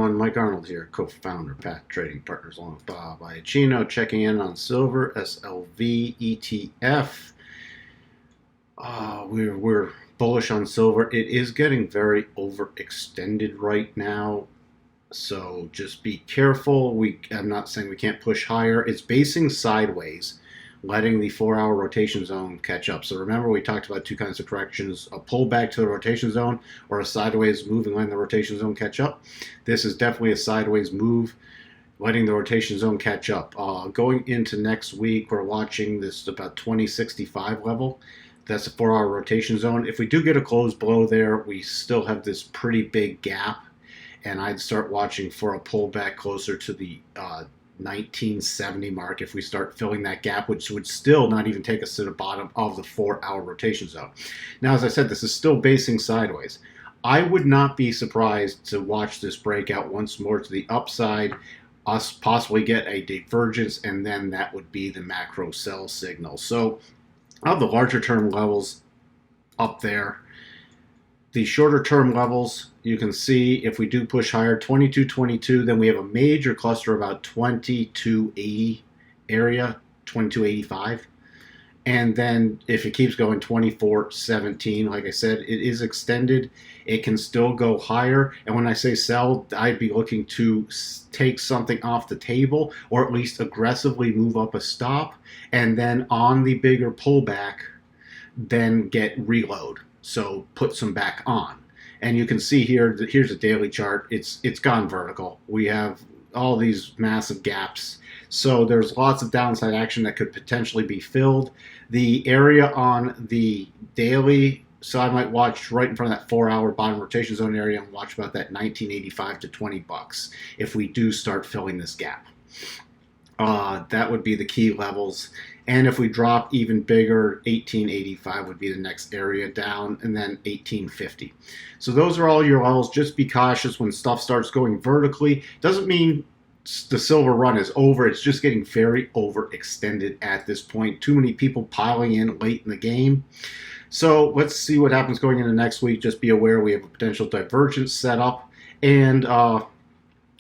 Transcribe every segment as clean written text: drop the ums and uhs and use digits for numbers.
everyone, Mike Arnold here, co-founder, Path Trading Partners, along with Bob Iacchino, checking in on silver, SLV, ETF. We're bullish on silver. It is getting very overextended right now, so just be careful. I'm not saying we can't push higher. It's basing sideways, letting the 4-hour rotation zone catch up. So remember, we talked about two kinds of corrections: a pullback to the rotation zone or a sideways move and letting the rotation zone catch up. This is definitely a sideways move, letting the rotation zone catch up. Going into next week, we're watching this about 2065 level. That's a 4-hour rotation zone. If we do get a close below there, we still have this pretty big gap, and I'd start watching for a pullback closer to the 1970 mark if we start filling that gap, which would still not even take us to the bottom of the 4-hour rotation zone. Now, as I said, this is still basing sideways. I would not be surprised to watch this breakout once more to the upside, us possibly get a divergence, and then that would be the macro sell signal. So of the larger term levels up there, the shorter term levels, you can see if we do push higher, 2222, then we have a major cluster about 2280 area, 2285. And then if it keeps going, 2417, like I said, it is extended. It can still go higher. And when I say sell, I'd be looking to take something off the table, or at least aggressively move up a stop. And then on the bigger pullback, then get reload. So put some back on. And you can see here, here's a daily chart. It's gone vertical. We have all these massive gaps. So there's lots of downside action that could potentially be filled. The area on the daily, so I might watch right in front of that 4-hour bottom rotation zone area and watch about that 1985 to 20 bucks if we do start filling this gap. That would be the key levels. And if we drop even bigger, 1885 would be the next area down, and then 1850. So those are all your levels. Just be cautious when stuff starts going vertically. Doesn't mean the silver run is over. It's just getting very overextended at this point. Too many people piling in late in the game. So let's see what happens going into next week. Just be aware we have a potential divergence set up, and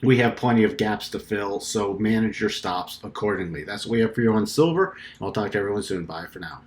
we have plenty of gaps to fill, so manage your stops accordingly. That's what we have for you on silver. I'll talk to everyone soon. Bye for now.